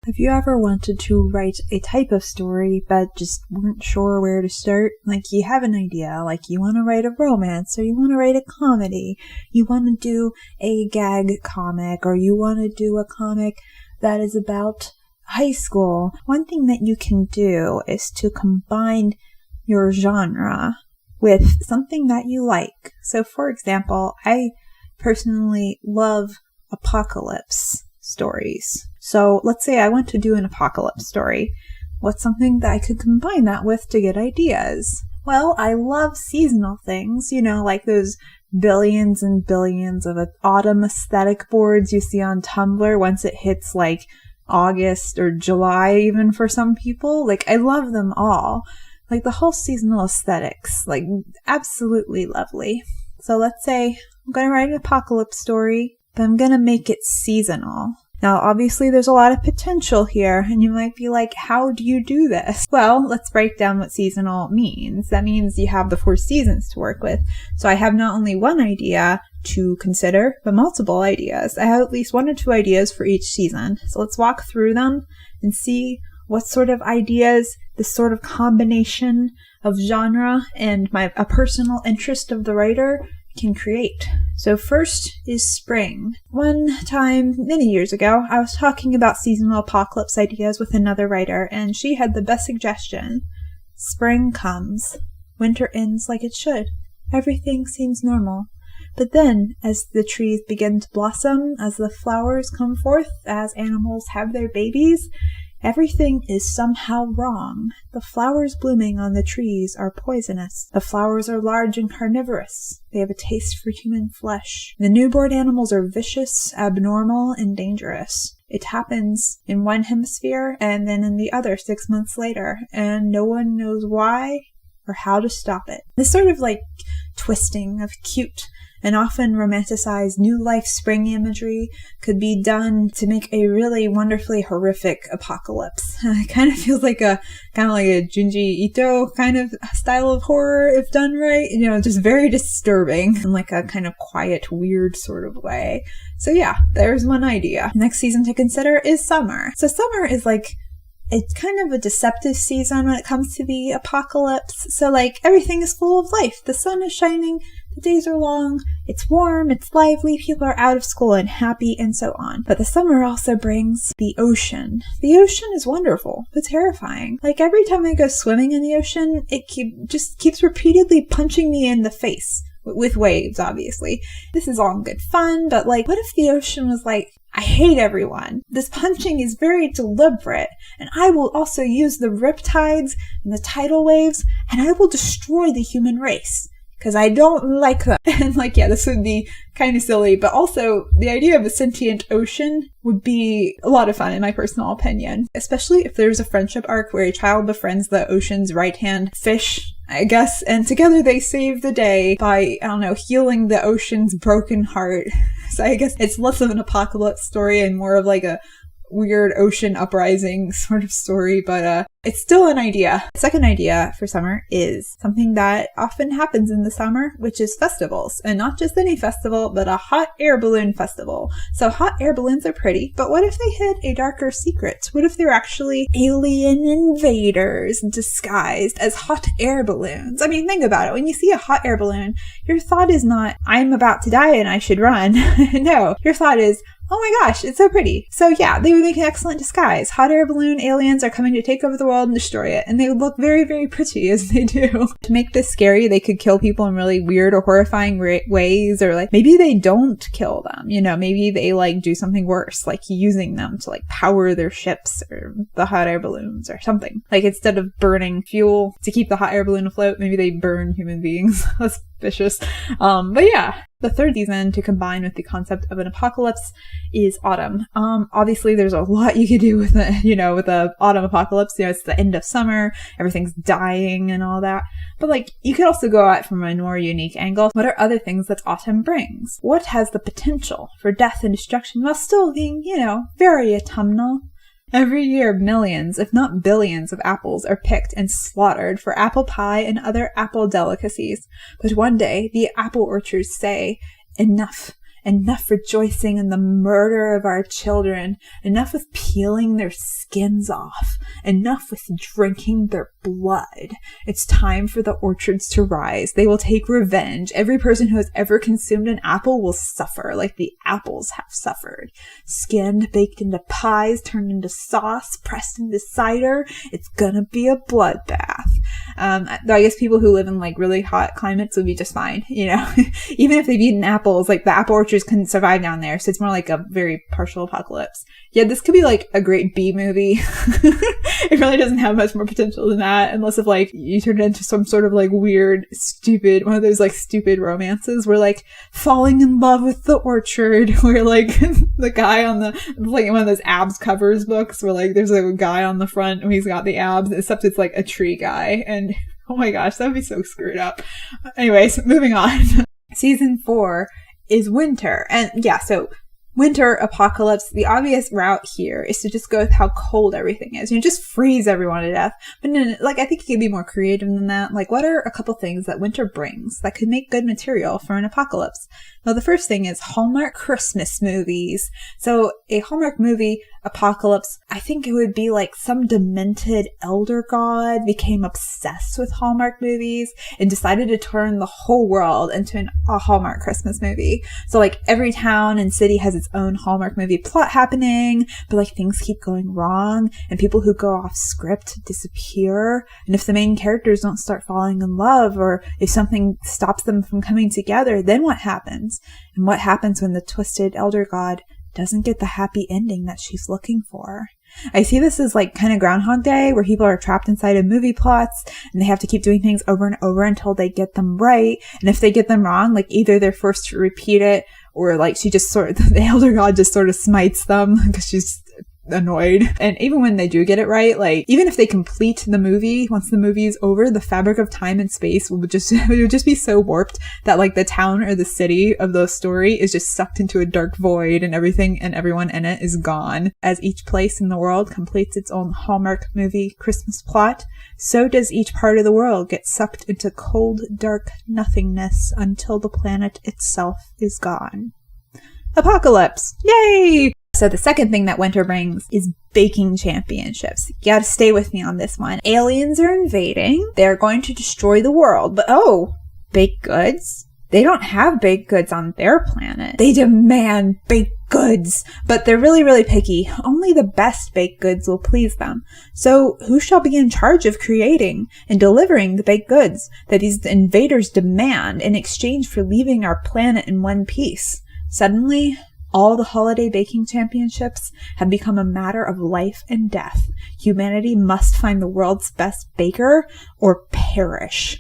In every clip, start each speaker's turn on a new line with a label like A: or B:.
A: Have you ever wanted to write a type of story but just weren't sure where to start? Like you have an idea, like you want to write a romance or you want to write a comedy, you want to do a gag comic or you want to do a comic that is about high school. One thing that you can do is to combine your genre with something that you like. So for example, I personally love apocalypse stories. So let's say I want to do an apocalypse story. What's something that I could combine that with to get ideas? Well, I love seasonal things, like those billions and billions of autumn aesthetic boards you see on Tumblr once it hits like August or July even for some people. Like I love them all. Like the whole seasonal aesthetics, like absolutely lovely. So let's say I'm going to write an apocalypse story, but I'm going to make it seasonal. Now, obviously, there's a lot of potential here, and you might be like, how do you do this? Well, let's break down what seasonal means. That means you have the 4 seasons to work with. So I have not only one idea to consider, but multiple ideas. I have at least 1 or 2 ideas for each season. So let's walk through them and see what sort of ideas, this sort of combination of genre and a personal interest of the writer can create. So first is spring. One time, many years ago, I was talking about seasonal apocalypse ideas with another writer, and she had the best suggestion. Spring comes. Winter ends like it should. Everything seems normal. But then, as the trees begin to blossom, as the flowers come forth, as animals have their babies, everything is somehow wrong. The flowers blooming on the trees are poisonous. The flowers are large and carnivorous. They have a taste for human flesh. The newborn animals are vicious, abnormal, and dangerous. It happens in one hemisphere and then in the other 6 months later, and no one knows why or how to stop it. This sort of twisting of cute and often romanticized new life spring imagery could be done to make a really wonderfully horrific apocalypse. It kind of feels like a Junji Ito kind of style of horror if done right. Just very disturbing in a kind of quiet, weird sort of way. So yeah, there's one idea. Next season to consider is summer. So summer is it's kind of a deceptive season when it comes to the apocalypse. So everything is full of life. The sun is shining, the days are long, it's warm, it's lively, people are out of school and happy, and so on. But the summer also brings the ocean. The ocean is wonderful, but terrifying. Every time I go swimming in the ocean, it just keeps repeatedly punching me in the face. With waves, obviously. This is all good fun, but what if the ocean was I hate everyone. This punching is very deliberate, and I will also use the riptides and the tidal waves, and I will destroy the human race. Because I don't like them. And this would be kind of silly, but also the idea of a sentient ocean would be a lot of fun in my personal opinion. Especially if there's a friendship arc where a child befriends the ocean's right-hand fish, I guess, and together they save the day by, healing the ocean's broken heart. So I guess it's less of an apocalypse story and more of a weird ocean uprising sort of story, but it's still an idea. The second idea for summer is something that often happens in the summer, which is festivals. And not just any festival, but a hot air balloon festival. So hot air balloons are pretty, but what if they hid a darker secret? What if they're actually alien invaders disguised as hot air balloons? I mean, think about it. When you see a hot air balloon, your thought is not, I'm about to die and I should run. No, your thought is, oh my gosh, it's so pretty. So yeah, they would make an excellent disguise. Hot air balloon aliens are coming to take over the world and destroy it. And they would look very, very pretty as they do. To make this scary, they could kill people in really weird or horrifying ways. Or maybe they don't kill them. Maybe they do something worse, using them to power their ships or the hot air balloons or something. Instead of burning fuel to keep the hot air balloon afloat, maybe they burn human beings. That's vicious. But yeah. The third season to combine with the concept of an apocalypse is autumn. Obviously there's a lot you could do with with the autumn apocalypse. It's the end of summer, everything's dying and all that. But you could also go at it from a more unique angle. What are other things that autumn brings? What has the potential for death and destruction while still being, very autumnal? Every year, millions, if not billions, of apples are picked and slaughtered for apple pie and other apple delicacies. But one day, the apple orchards say, enough. Enough rejoicing in the murder of our children. Enough with peeling their skins off. Enough with drinking their blood. It's time for the orchards to rise. They will take revenge. Every person who has ever consumed an apple will suffer like the apples have suffered. Skinned, baked into pies, turned into sauce, pressed into cider. It's gonna be a bloodbath. Though I guess people who live in like really hot climates would be just fine, you know. Even if they've eaten apples, like the apple orchards couldn't survive down there, so it's more like a very partial apocalypse. Yeah, this could be like a great B movie. It really doesn't have much more potential than that, unless if like you turn it into some sort of like weird, stupid, one of those like stupid romances where like falling in love with the orchard, where like the guy on the, like one of those abs covers books where like there's a guy on the front and he's got the abs, except it's like a tree guy, and oh my gosh, that would be so screwed up. Anyways, moving on. Season 4 is winter, and yeah, so winter apocalypse, the obvious route here is to just go with how cold everything is. You know, just freeze everyone to death. But no, like, I think you can be more creative than that. Like, what are a couple things that winter brings that could make good material for an apocalypse? Well, the first thing is Hallmark Christmas movies. So a Hallmark movie apocalypse, I think it would be like some demented elder god became obsessed with Hallmark movies and decided to turn the whole world into a Hallmark Christmas movie. So like every town and city has its own Hallmark movie plot happening, but like things keep going wrong and people who go off script disappear. And if the main characters don't start falling in love, or if something stops them from coming together, then what happens? And what happens when the twisted elder god doesn't get the happy ending that she's looking for? I see this as like kind of Groundhog Day, where people are trapped inside of movie plots and they have to keep doing things over and over until they get them right. And if they get them wrong, like either they're forced to repeat it, or like she just sort of, the elder god just sort of smites them because she's annoyed. And even when they do get it right, like even if they complete the movie, once the movie is over, the fabric of time and space would just be so warped that like the town or the city of the story is just sucked into a dark void, and everything and everyone in it is gone. As each place in the world completes its own Hallmark movie Christmas plot, so does each part of the world get sucked into cold, dark nothingness until the planet itself is gone. Apocalypse! Yay! So the second thing that winter brings is baking championships. You gotta stay with me on this one. Aliens are invading. They're going to destroy the world. But oh, baked goods? They don't have baked goods on their planet. They demand baked goods. But they're really, really picky. Only the best baked goods will please them. So who shall be in charge of creating and delivering the baked goods that these invaders demand in exchange for leaving our planet in one piece? Suddenly, all the holiday baking championships have become a matter of life and death. Humanity must find the world's best baker or perish.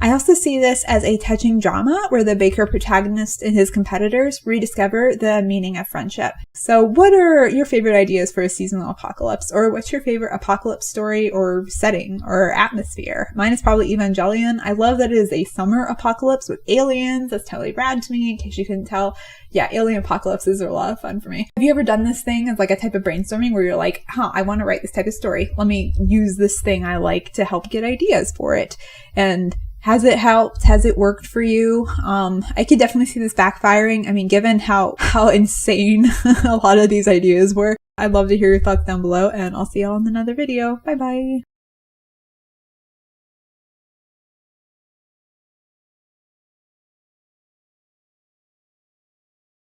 A: I also see this as a touching drama where the baker protagonist and his competitors rediscover the meaning of friendship. So what are your favorite ideas for a seasonal apocalypse? Or what's your favorite apocalypse story or setting or atmosphere? Mine is probably Evangelion. I love that it is a summer apocalypse with aliens. That's totally rad to me, in case you couldn't tell. Yeah, alien apocalypses are a lot of fun for me. Have you ever done this thing as like a type of brainstorming where you're like, I want to write this type of story. Let me use this thing I like to help get ideas for it. And has it helped? Has it worked for you? I could definitely see this backfiring. I mean, given how insane a lot of these ideas were. I'd love to hear your thoughts down below, and I'll see y'all in another video. Bye bye.